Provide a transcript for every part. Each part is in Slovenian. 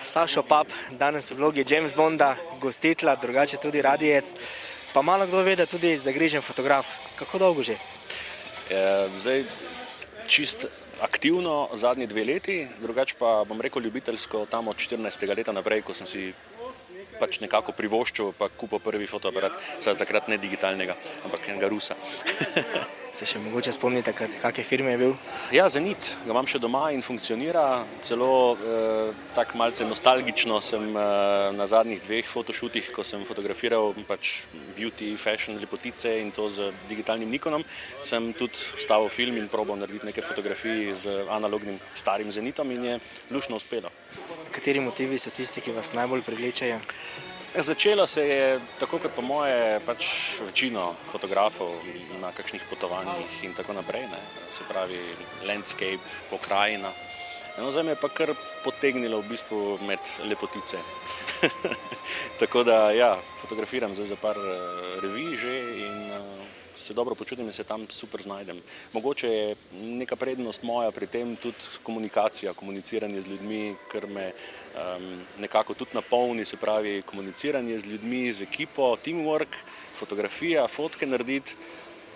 Sašo Pap, danes v vlogi James Bonda, gostitla, drugače tudi radijec, pa malo kdo ve, da tudi zagrižen fotograf. Kako dolgo že? Zdaj čist aktivno zadnji 2 leti, drugače pa bom rekel ljubiteljsko tam od 14. leta naprej, ko sem si pač nekako privoščil pa kupil prvi fotoaparat, seveda takrat ne digitalnega, ampak enega Rusa. Se še mogoče spomnite, kakšne firme je bil? Ja, Zenit, ga imam še doma in funkcionira, celo tako malce nostalgično sem na zadnjih 2 fotošutih, ko sem fotografiral pač beauty, fashion, lepotice in to z digitalnim Nikonom, sem tudi vstavil film in probal narediti neke fotografije z analognim starim Zenitom in je luštno uspelo. Kateri motivi so tisti, ki vas najbolj privlečejo? Začelo se je, tako kot po moje, pač večino fotografov na kakšnih potovanjih in tako naprej, ne. Se pravi landscape, pokrajina. No, zdaj me je pa kar potegnilo v bistvu med lepotice. Tako da, ja, fotografiram zdaj za par revij že in se dobro počutim in se tam super znajdem. Mogoče je neka prednost moja pri tem tudi komunikacija, komuniciranje z ljudmi, ker me nekako tudi napolni, se pravi komuniciranje z ljudmi, z ekipo, teamwork, fotografija, fotke narediti,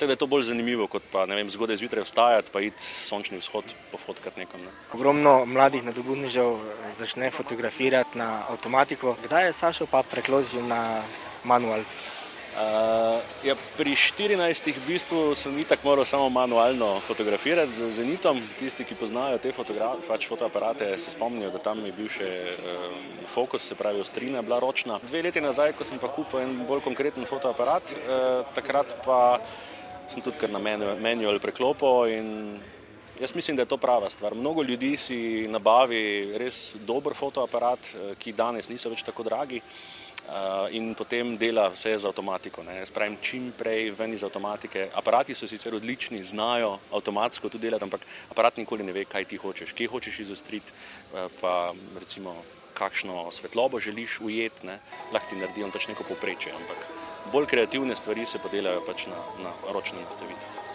tako da je to bolj zanimivo, kot pa, ne vem, zgodaj zjutraj vstajati pa iti sončni vzhod pofotkati nekom. Ne. Ogromno mladih nadobudnežev začne fotografirati na avtomatiko. Kdaj je Sašo pa preklopil na manual? Ja, pri 14 v bistvu sem itak moral samo manualno fotografirati z Zenitom. Tisti, ki poznajo te fotoaparate, se spomnijo, da tam je bil še fokus, se pravi ostrina bila ročna. 2 leti nazaj, ko sem pa kupil en bolj konkreten fotoaparat, takrat pa sem tudi kar na manual preklopil in jaz mislim, da je to prava stvar. Mnogo ljudi si nabavi res dober fotoaparat, ki danes niso več tako dragi, in potem dela vse z avtomatiko. Jaz pravim, čim prej ven iz avtomatike. Aparati so sicer odlični, znajo avtomatsko tudi delati, ampak aparat nikoli ne ve, kaj ti hočeš, kje hočeš izostriti, pa recimo kakšno svetlobo želiš ujeti, lahko ti naredi on pač neko povprečje, ampak bolj kreativne stvari se podelajo pač na ročne nastavitve.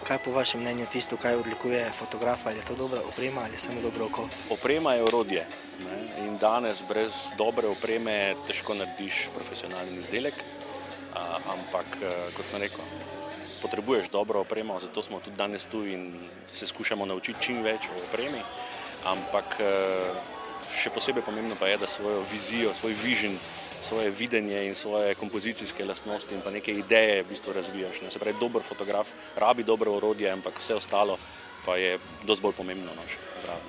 Kaj po vašem mnenju tisto, kaj odlikuje fotografa? Je to dobra oprema ali samo dobro oko? Oprema je orodje, in danes brez dobre opreme težko narediš profesionalni izdelek, ampak kot sem rekel, potrebuješ dobro opremo, zato smo tudi danes tu in se skušamo naučiti čim več o opremi, ampak še posebej pomembno pa je, da svojo vizijo, svoj vision, svoje videnje in svoje kompozicijske lastnosti in pa neke ideje v bistvu razvijaš. Se pravi, dober fotograf rabi dobro orodje, ampak vse ostalo pa je dosti bolj pomembno zraven.